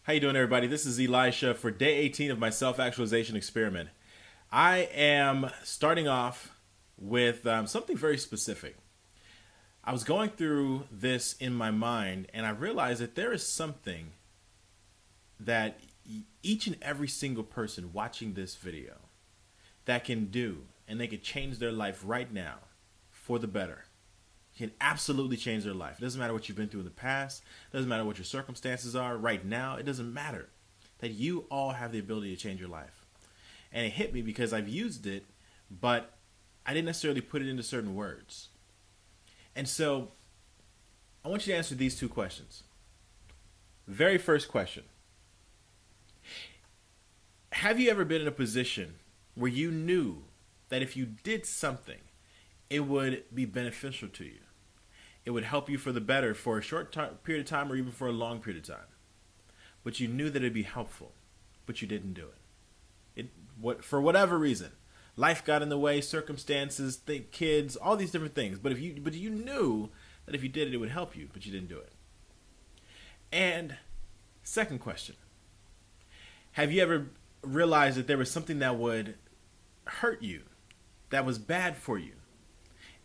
How you doing, everybody? This is Elisha for day 18 of my self-actualization experiment. I am starting off with something very specific. I was going through this in my mind, and I realized that there is something that each and every single person watching this video that can do, and they can change their life right now for the better. Can absolutely change their life. It doesn't matter what you've been through in the past. It doesn't matter what your circumstances are right now. It doesn't matter. That you all have the ability to change your life. And it hit me because I've used it, but I didn't necessarily put it into certain words. And so I want you to answer these two questions. Very first question. Have you ever been in a position where you knew that if you did something, it would be beneficial to you? It would help you for the better for a short period of time or even for a long period of time. But you knew that it'd be helpful, but you didn't do it. For whatever reason, life got in the way, circumstances, kids, all these different things. But you knew that if you did it, it would help you, but you didn't do it. And second question, have you ever realized that there was something that would hurt you, that was bad for you,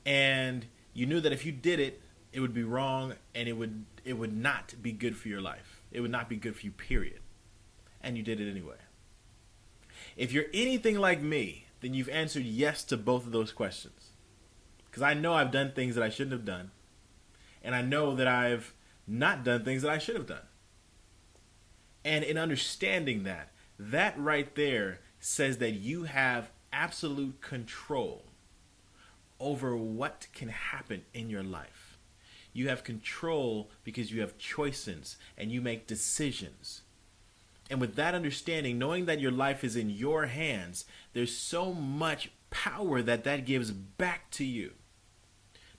and you knew that if you did it, it would be wrong, and it would not be good for your life. It would not be good for you, period. And you did it anyway. If you're anything like me, then you've answered yes to both of those questions. Because I know I've done things that I shouldn't have done, and I know that I've not done things that I should have done. And in understanding that, that right there says that you have absolute control over what can happen in your life. You have control because you have choices and you make decisions. And with that understanding, knowing that your life is in your hands, there's so much power that gives back to you.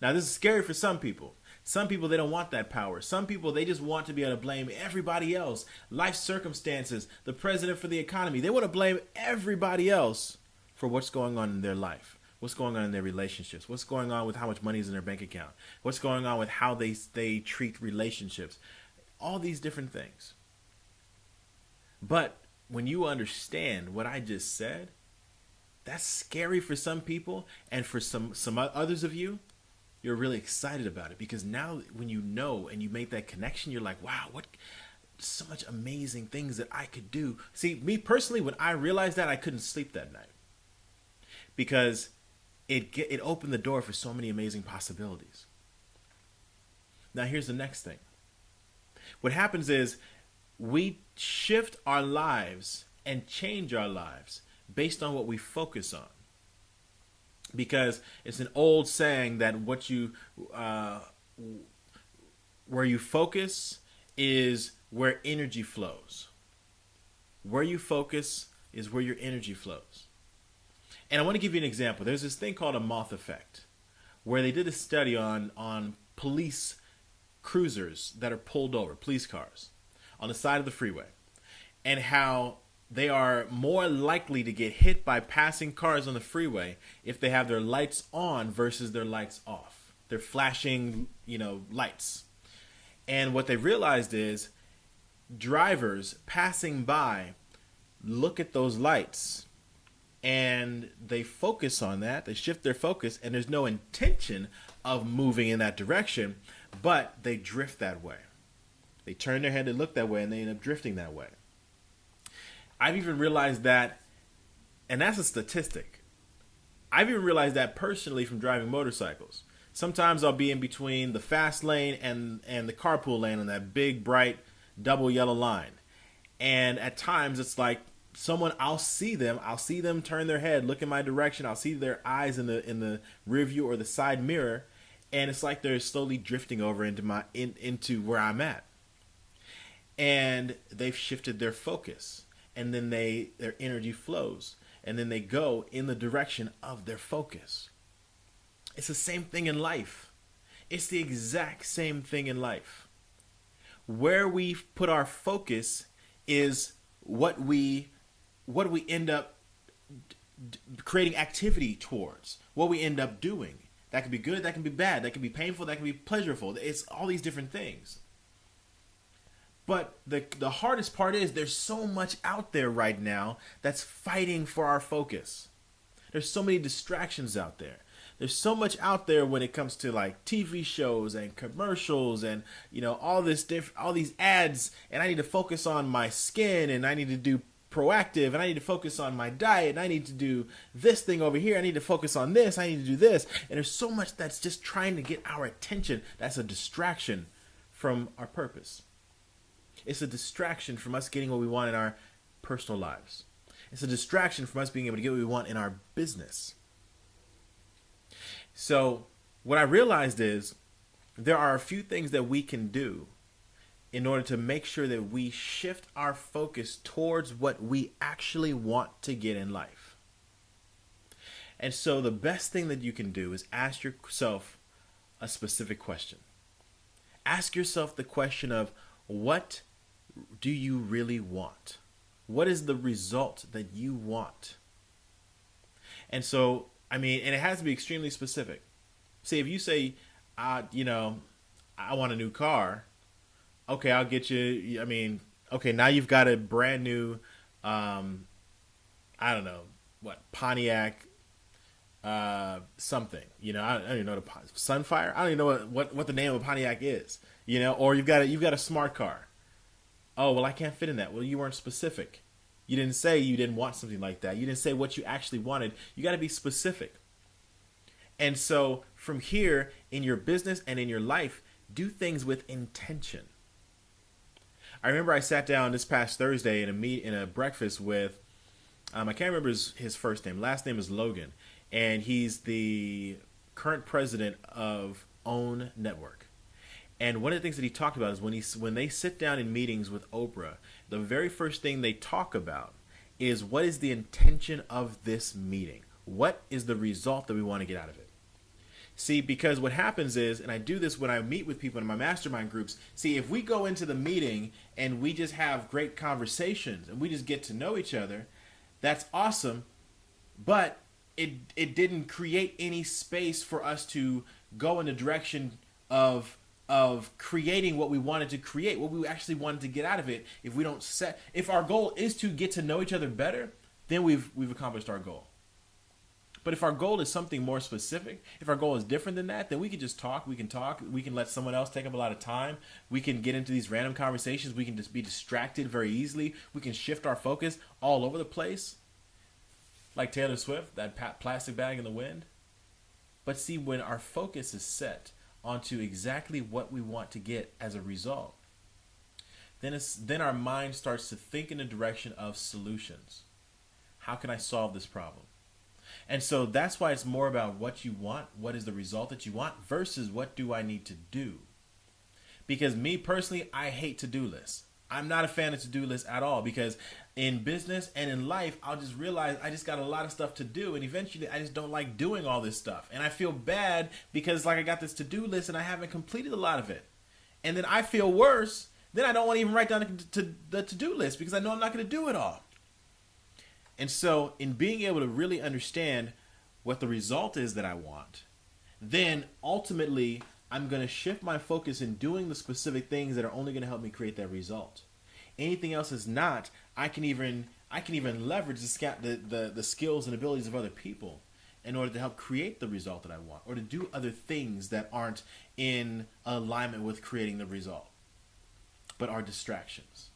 Now, this is scary for some people. Some people, they don't want that power. Some people, they just want to be able to blame everybody else, life circumstances, the president for the economy. They want to blame everybody else for what's going on in their life. What's going on in their relationships? What's going on with how much money is in their bank account? What's going on with how they treat relationships? All these different things. But when you understand what I just said, that's scary for some people, and for some others of you, you're really excited about it, because now when you know and you make that connection, you're like, wow, what so much amazing things that I could do. See, me personally, when I realized that, I couldn't sleep that night, because it opened the door for so many amazing possibilities. Now, here's the next thing. What happens is we shift our lives and change our lives based on what we focus on. Because it's an old saying that where you focus is where energy flows. Where you focus is where your energy flows. And I want to give you an example. There's this thing called a moth effect, where they did a study on police cruisers that are pulled over, police cars, on the side of the freeway, and how they are more likely to get hit by passing cars on the freeway if they have their lights on versus their lights off. They're flashing, lights. And what they realized is drivers passing by look at those lights and they focus on that. They shift their focus, and there's no intention of moving in that direction, but they drift that way. They turn their head to look that way, and they end up drifting that way. I've even realized that, and that's a statistic, I've even realized that personally from driving motorcycles. Sometimes I'll be in between the fast lane and the carpool lane on that big, bright, double yellow line. And at times it's like I'll see them turn their head, look in my direction. I'll see their eyes in the rear view or the side mirror, and it's like they're slowly drifting over into where I'm at. And they've shifted their focus, and then their energy flows, and then they go in the direction of their focus. It's the same thing in life. It's the exact same thing in life. Where we put our focus is what we end up creating activity towards, what we end up doing. That can be good, that can be bad, that can be painful, that can be pleasurable. It's all these different things. But the hardest part is there's so much out there right now that's fighting for our focus. There's so many distractions out there. There's so much out there when it comes to like TV shows and commercials and all these ads, and I need to focus on my skin, and I need to do proactive, and I need to focus on my diet, and I need to do this thing over here, I need to focus on this, I need to do this. And there's so much that's just trying to get our attention. That's a distraction from our purpose. It's a distraction from us getting what we want in our personal lives. It's a distraction from us being able to get what we want in our business. So what I realized is there are a few things that we can do in order to make sure that we shift our focus towards what we actually want to get in life. And so the best thing that you can do is ask yourself a specific question. Ask yourself the question of, what do you really want? What is the result that you want? And so, and it has to be extremely specific. See, if you say, I want a new car, okay, I'll get you, okay, now you've got a brand new, Pontiac, something, I don't even know, Sunfire. I don't even know what the name of a Pontiac is, or you've got a smart car. Oh, well, I can't fit in that. Well, you weren't specific. You didn't say you didn't want something like that. You didn't say what you actually wanted. You got to be specific. And so from here, in your business and in your life, do things with intention. I remember I sat down this past Thursday in a breakfast with, I can't remember his first name. Last name is Logan. And he's the current president of OWN Network. And one of the things that he talked about is when they sit down in meetings with Oprah, the very first thing they talk about is, what is the intention of this meeting? What is the result that we want to get out of it? See, because what happens is, and I do this when I meet with people in my mastermind groups, see, if we go into the meeting and we just have great conversations and we just get to know each other, that's awesome, but it didn't create any space for us to go in the direction of creating what we wanted to create, what we actually wanted to get out of it. If our goal is to get to know each other better, then we've accomplished our goal. But if our goal is something more specific, if our goal is different than that, then we can just talk. We can let someone else take up a lot of time. We can get into these random conversations. We can just be distracted very easily. We can shift our focus all over the place. Like Taylor Swift, that plastic bag in the wind. But see, when our focus is set onto exactly what we want to get as a result, then our mind starts to think in the direction of solutions. How can I solve this problem? And so that's why it's more about what you want, what is the result that you want, versus what do I need to do. Because me personally, I hate to-do lists. I'm not a fan of to-do lists at all, because in business and in life, I'll just realize I just got a lot of stuff to do, and eventually I just don't like doing all this stuff. And I feel bad because I got this to-do list and I haven't completed a lot of it. And then I feel worse. Then I don't want to even write down the to-do list because I know I'm not going to do it all. And so in being able to really understand what the result is that I want, then ultimately I'm going to shift my focus in doing the specific things that are only going to help me create that result. Anything else is not. I can even leverage the skills and abilities of other people in order to help create the result that I want, or to do other things that aren't in alignment with creating the result, but are distractions.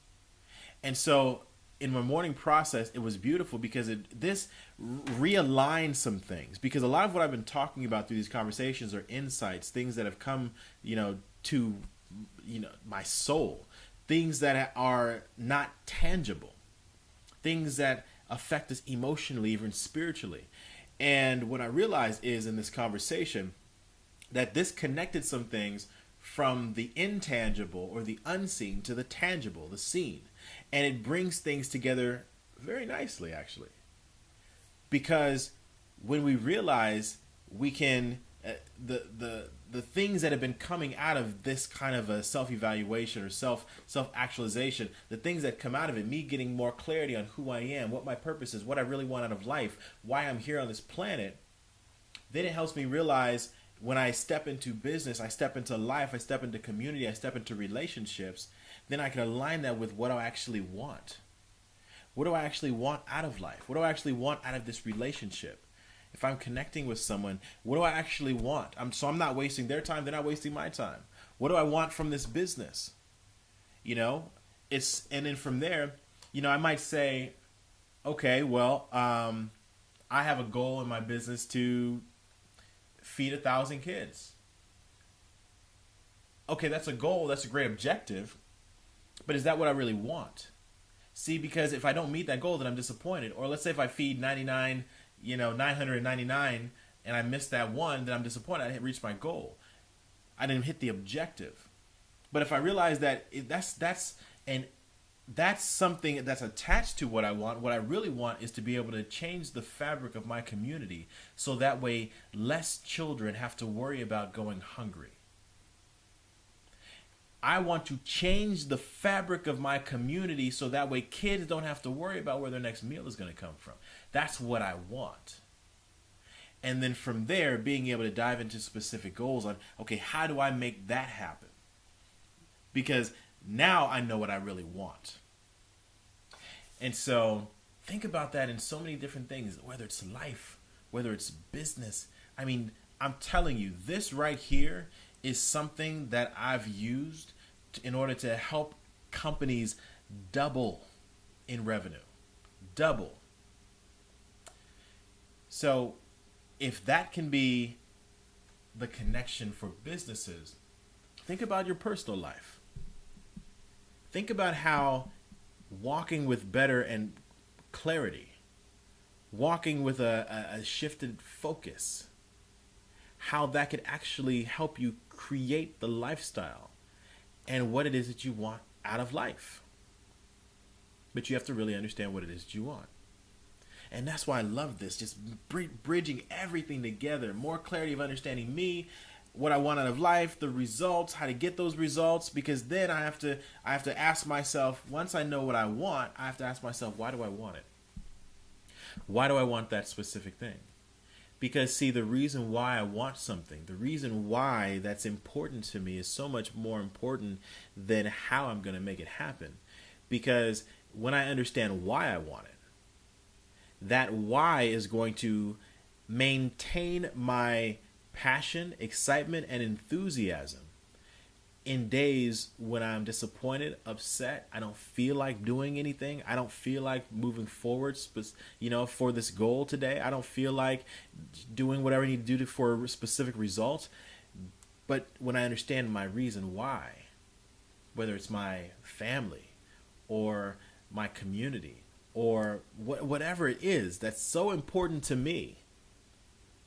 And so in my morning process, it was beautiful because this realigned some things. Because a lot of what I've been talking about through these conversations are insights, things that have come, to, my soul, things that are not tangible, things that affect us emotionally, even spiritually. And what I realized is in this conversation that this connected some things from the intangible or the unseen to the tangible, the seen. And it brings things together very nicely, actually. Because when we realize we can, the things that have been coming out of this kind of a self-evaluation or self-actualization, the things that come out of it, me getting more clarity on who I am, what my purpose is, what I really want out of life, why I'm here on this planet, then it helps me realize when I step into business, I step into life, I step into community, I step into relationships, then I can align that with what I actually want. What do I actually want out of life? What do I actually want out of this relationship? If I'm connecting with someone, what do I actually want? I'm not wasting their time, they're not wasting my time. What do I want from this business? You know, and then from there, I might say, okay, well, I have a goal in my business to feed 1,000 kids. Okay, that's a goal, that's a great objective, but is that what I really want? See, because if I don't meet that goal, then I'm disappointed. Or let's say if I feed 999, and I miss that one, then I'm disappointed. I didn't reach my goal. I didn't hit the objective. But if I realize that that's something that's attached to what I want. What I really want is to be able to change the fabric of my community so that way less children have to worry about going hungry. I want to change the fabric of my community so that way kids don't have to worry about where their next meal is going to come from. That's what I want. And then from there, being able to dive into specific goals on, okay, how do I make that happen? Because now I know what I really want. And so think about that in so many different things, whether it's life, whether it's business. I mean, I'm telling you, this right here is something that I've used in order to help companies double in revenue. Double. So if that can be the connection for businesses, think about your personal life. Think about how walking with better and clarity, walking with a shifted focus, how that could actually help you create the lifestyle and what it is that you want out of life. But you have to really understand what it is that you want. And that's why I love this, just bridging everything together, more clarity of understanding me, what I want out of life, the results, how to get those results, because then I have to ask myself, once I know what I want, I have to ask myself, why do I want it? Why do I want that specific thing? Because see, the reason why I want something, the reason why that's important to me is so much more important than how I'm going to make it happen. Because when I understand why I want it, that why is going to maintain my passion, excitement, and enthusiasm in days when I'm disappointed, upset, I don't feel like doing anything, I don't feel like moving forward, for this goal today, I don't feel like doing whatever I need to do for specific results. But when I understand my reason why, whether it's my family or my community or whatever it is that's so important to me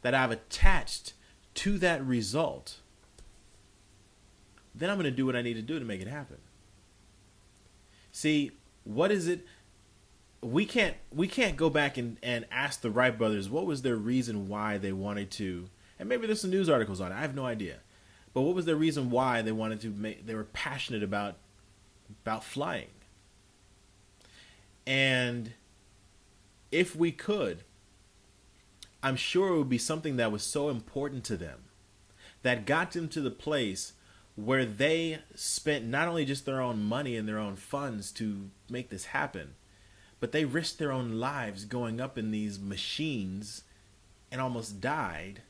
that I've attached to that result, then I'm going to do what I need to do to make it happen. See, what is it? We can't go back and ask the Wright brothers what was their reason why they wanted to, and maybe there's some news articles on it, I have no idea. But what was their reason why they wanted to they were passionate about flying? And if we could, I'm sure it would be something that was so important to them that got them to the place where they spent not only just their own money and their own funds to make this happen, but they risked their own lives going up in these machines and almost died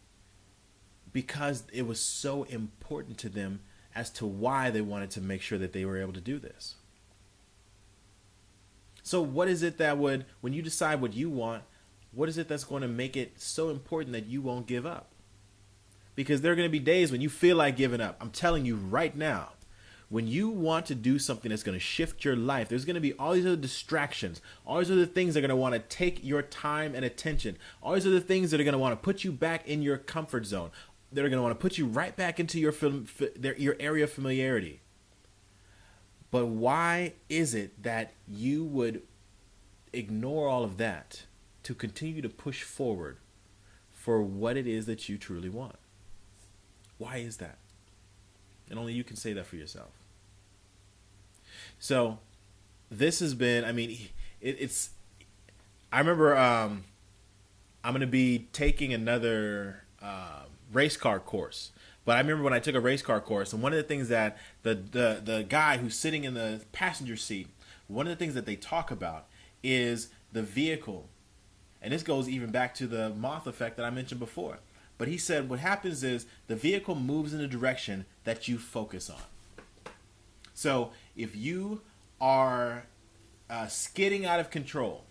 because it was so important to them as to why they wanted to make sure that they were able to do this. So what is it that would, when you decide what you want, what is it that's going to make it so important that you won't give up? Because there are going to be days when you feel like giving up. I'm telling you right now, when you want to do something that's going to shift your life, there's going to be all these other distractions, all these other things that are going to want to take your time and attention, all these other things that are going to want to put you back in your comfort zone, that are going to want to put you right back into your area of familiarity. But why is it that you would ignore all of that to continue to push forward for what it is that you truly want? Why is that? And only you can say that for yourself. So this has been, I remember I'm going to be taking another race car course. But I remember when I took a race car course, and one of the things that the guy who's sitting in the passenger seat, one of the things that they talk about is the vehicle. And this goes even back to the moth effect that I mentioned before. But he said what happens is the vehicle moves in a direction that you focus on. So if you are skidding out of control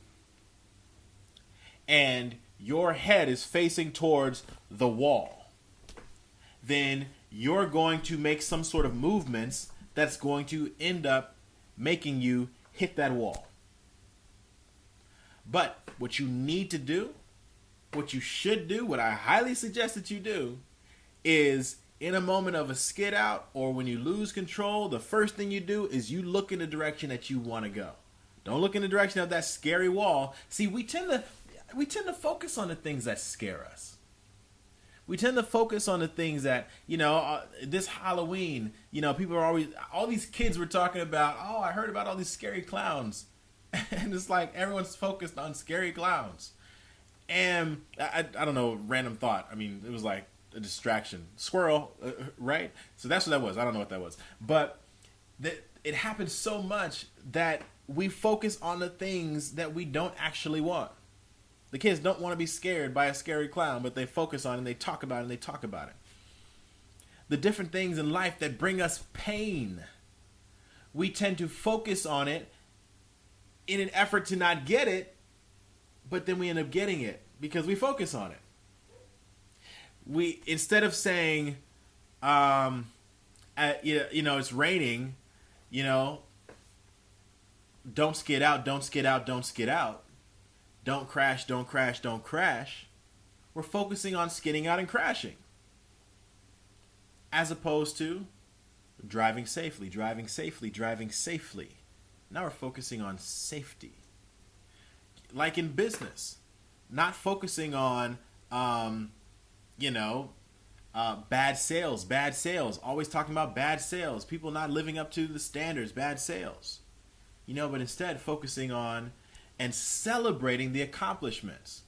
and your head is facing towards the wall, then you're going to make some sort of movements that's going to end up making you hit that wall. But what you need to do, what you should do, what I highly suggest that you do, is in a moment of a skid out or when you lose control, the first thing you do is you look in the direction that you want to go. Don't look in the direction of that scary wall. See, we tend to focus on the things that scare us. We tend to focus on the things that, this Halloween, people are all these kids were talking about, oh, I heard about all these scary clowns. And it's like everyone's focused on scary clowns. And I don't know, random thought. I mean, it was like a distraction. Squirrel, right? So that's what that was. I don't know what that was. But it happens so much that we focus on the things that we don't actually want. The kids don't want to be scared by a scary clown, but they focus on it and they talk about it and they talk about it. The different things in life that bring us pain, we tend to focus on it in an effort to not get it, but then we end up getting it because we focus on it. We, instead of saying, it's raining, don't skid out, don't skid out, don't skid out. Don't crash, don't crash, don't crash. We're focusing on skidding out and crashing. As opposed to driving safely, driving safely, driving safely. Now we're focusing on safety. Like in business. Not focusing on, bad sales. Always talking about bad sales. People not living up to the standards, bad sales. But instead focusing on and celebrating the accomplishments.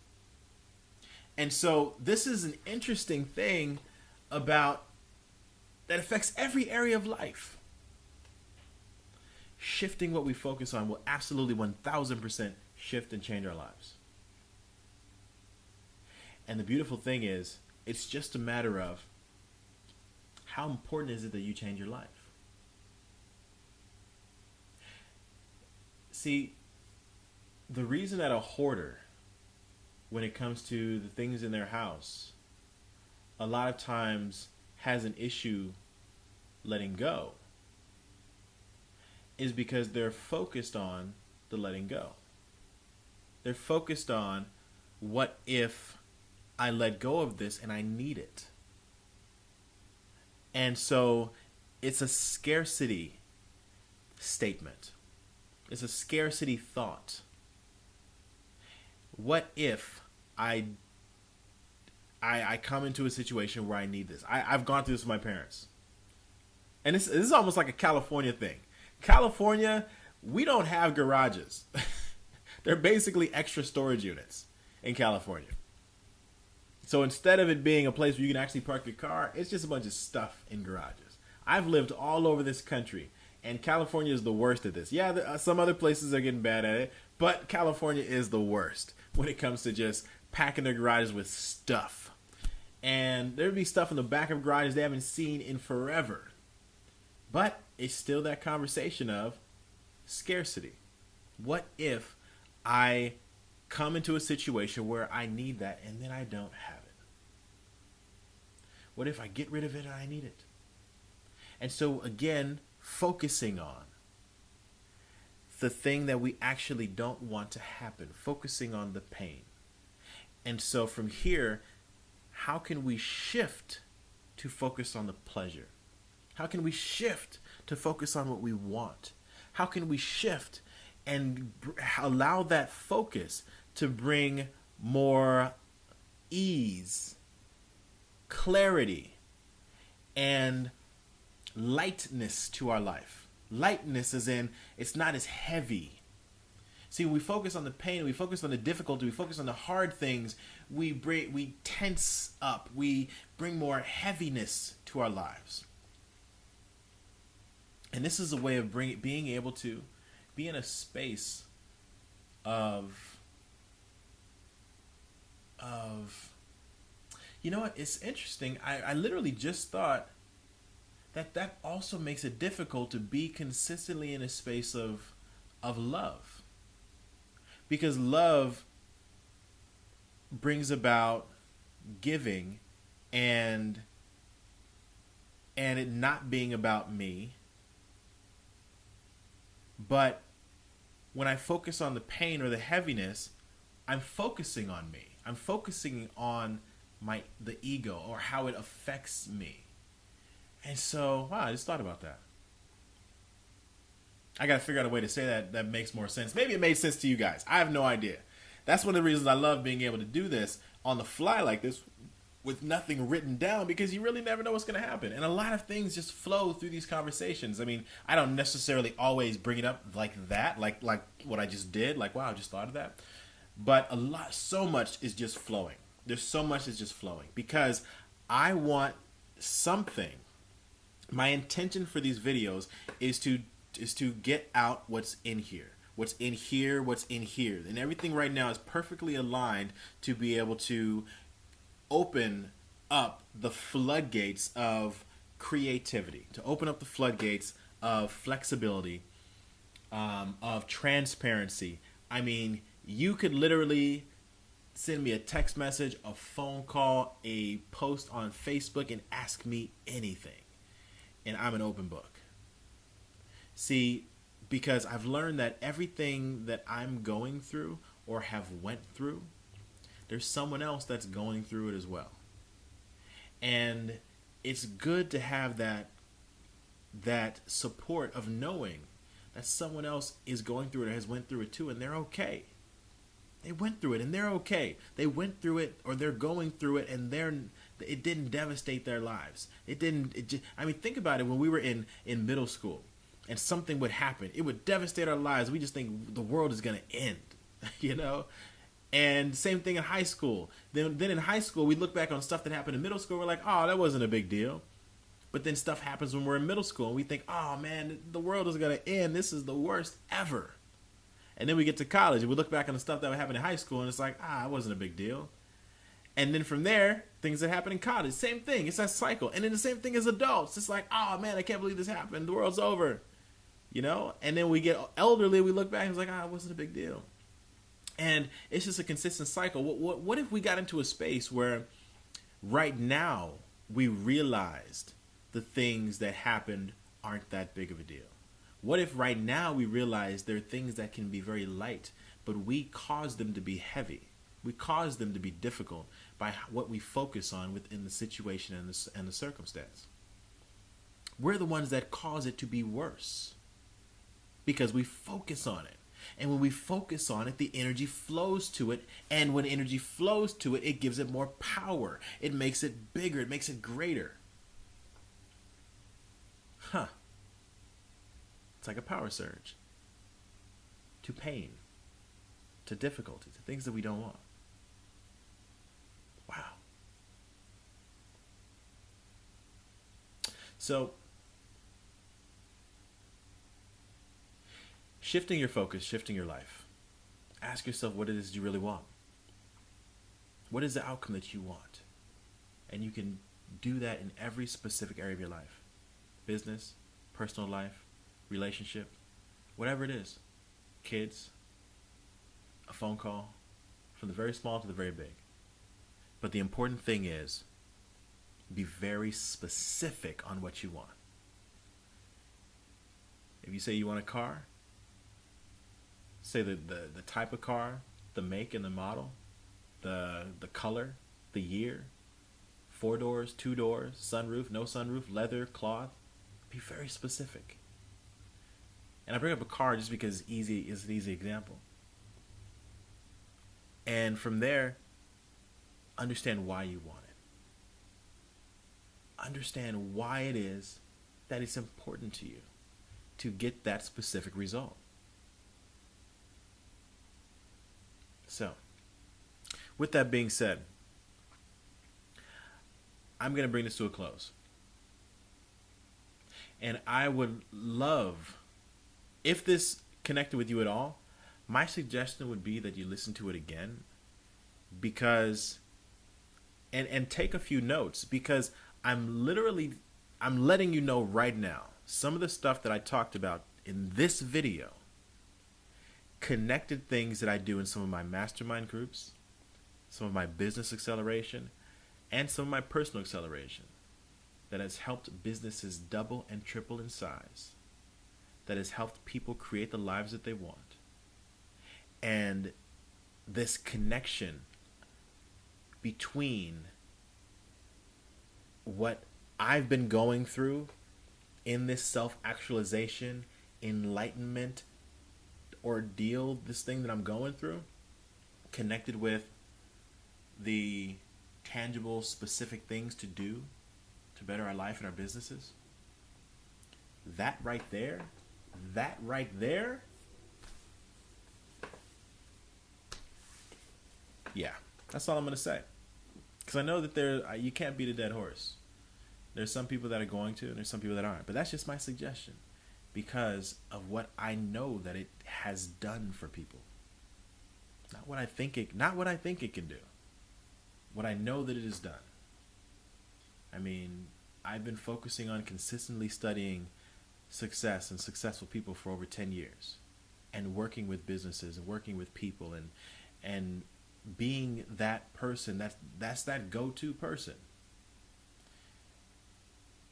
And so this is an interesting thing about that affects every area of life. Shifting what we focus on will absolutely 1000% shift and change our lives. And the beautiful thing is, it's just a matter of how important is it that you change your life? See, the reason that a hoarder, when it comes to the things in their house, a lot of times has an issue letting go is because they're focused on the letting go. They're focused on, what if I let go of this and I need it? And so it's a scarcity statement. It's a scarcity thought. What if I come into a situation where I need this? I've gone through this with my parents. And this is almost like a California thing. California, we don't have garages. They're basically extra storage units in California. So instead of it being a place where you can actually park your car, it's just a bunch of stuff in garages. I've lived all over this country, and California is the worst at this. Yeah, some other places are getting bad at it, but California is the worst when it comes to just packing their garages with stuff. And there'd be stuff in the back of garages they haven't seen in forever. But it's still that conversation of scarcity. What if I come into a situation where I need that and then I don't have it? What if I get rid of it and I need it? And so again, focusing on the thing that we actually don't want to happen, focusing on the pain. And so from here, how can we shift to focus on the pleasure? How can we shift to focus on what we want? How can we shift and allow that focus to bring more ease, clarity, and lightness to our life? Lightness as in, it's not as heavy. See, when we focus on the pain, we focus on the difficulty, we focus on the hard things, we tense up, we bring more heaviness to our lives. And this is a way of being able to be in a space of you know what, it's interesting. I literally just thought that also makes it difficult to be consistently in a space of love. Because love brings about giving and it not being about me. But when I focus on the pain or the heaviness, I'm focusing on me. I'm focusing on the ego or how it affects me. And so, wow, I just thought about that. I got to figure out a way to say that makes more sense. Maybe it made sense to you guys. I have no idea. That's one of the reasons I love being able to do this on the fly like this with nothing written down, because you really never know what's going to happen. And a lot of things just flow through these conversations. I mean, I don't necessarily always bring it up like that, like what I just did, like, wow, I just thought of that. But so much is just flowing. There's so much is just flowing because I want something. My intention for these videos is to get out what's in here. What's in here, what's in here. And everything right now is perfectly aligned to be able to open up the floodgates of creativity, to open up the floodgates of flexibility, of transparency. I mean, you could literally send me a text message, a phone call, a post on Facebook, and ask me anything. And I'm an open book. See, because I've learned that everything that I'm going through or have went through, there's someone else that's going through it as well. And it's good to have that support of knowing that someone else is going through it or has went through it too, and they're okay. They went through it and they're okay. They went through it or they're going through it and it didn't devastate their lives. I mean, think about it. When we were in middle school and something would happen, it would devastate our lives. We just think the world is going to end, you know? And same thing in high school. Then in high school, we look back on stuff that happened in middle school. We're like, oh, that wasn't a big deal. But then stuff happens when we're in middle school and we think, oh man, the world is going to end. This is the worst ever. And then we get to college and we look back on the stuff that happened in high school and it's like, it wasn't a big deal. And then from there, things that happen in college, same thing. It's that cycle. And then the same thing as adults. It's like, oh man, I can't believe this happened. The world's over. You know? And then we get elderly, we look back and it's like, it wasn't a big deal. And it's just a consistent cycle. What if we got into a space where right now we realized the things that happened aren't that big of a deal? What if right now we realize there are things that can be very light, but we cause them to be heavy? We cause them to be difficult by what we focus on within the situation and the circumstance. We're the ones that cause it to be worse because we focus on it. And when we focus on it, the energy flows to it. And when energy flows to it, it gives it more power. It makes it bigger. It makes it greater. It's like a power surge to pain, to difficulty, to things that we don't want. Wow. So, shifting your focus, shifting your life. Ask yourself what it is you really want. What is the outcome that you want? And you can do that in every specific area of your life. Business, personal life, relationship, whatever it is. Kids, a phone call, from the very small to the very big. But the important thing is be very specific on what you want. If you say you want a car, say the type of car, the make and the model, the color, the year, 4 doors, 2 doors, sunroof, no sunroof, leather, cloth. Be very specific. And I bring up a car just because it's an easy example. And from there, understand why you want it. Understand why it is that it's important to you to get that specific result. So, with that being said, I'm going to bring this to a close. And I would love, if this connected with you at all, my suggestion would be that you listen to it again, because and take a few notes, because I'm letting you know right now some of the stuff that I talked about in this video connected things that I do in some of my mastermind groups, some of my business acceleration, and some of my personal acceleration that has helped businesses double and triple in size, that has helped people create the lives that they want. And this connection between what I've been going through in this self-actualization, enlightenment ordeal, this thing that I'm going through, connected with the tangible, specific things to do to better our life and our businesses. That right there, yeah, that's all I'm going to say. Because I know that you can't beat a dead horse. There's some people that are going to, and there's some people that aren't. But that's just my suggestion, because of what I know that it has done for people. Not what I think it can do. What I know that it has done. I mean, I've been focusing on consistently studying success and successful people for over 10 years, and working with businesses and working with people and being that person that's that go-to person.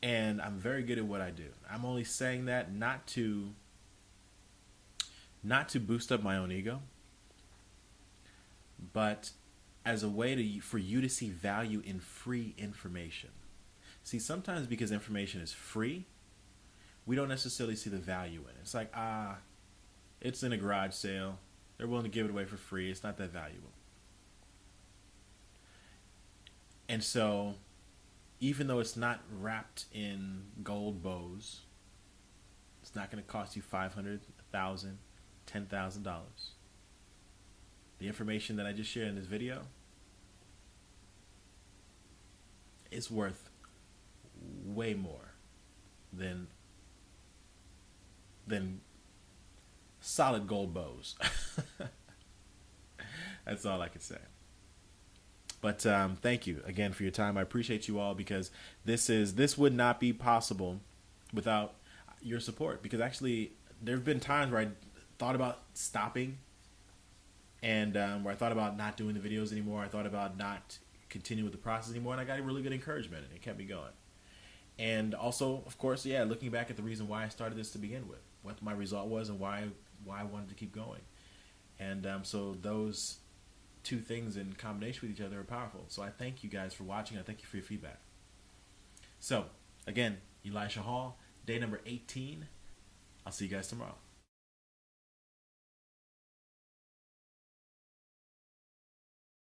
And I'm very good at what I do. I'm only saying that not to boost up my own ego, but as a way for you to see value in free information. See, sometimes because information is free, we don't necessarily see the value in it. It's like, it's in a garage sale. They're willing to give it away for free. It's not that valuable. And so, even though it's not wrapped in gold bows, it's not going to cost you $500, $1,000, $10,000. The information that I just shared in this video is worth way more than solid gold bows. That's all I can say. But thank you again for your time. I appreciate you all, because this would not be possible without your support. Because actually, there have been times where I thought about stopping, and where I thought about not doing the videos anymore. I thought about not continuing with the process anymore, and I got really good encouragement, and it kept me going. And also, of course, looking back at the reason why I started this to begin with, what my result was, and why I wanted to keep going. And so those two things in combination with each other are powerful. So I thank you guys for watching. I thank you for your feedback. So again, Elisha Hall, day number 18. I'll see you guys tomorrow.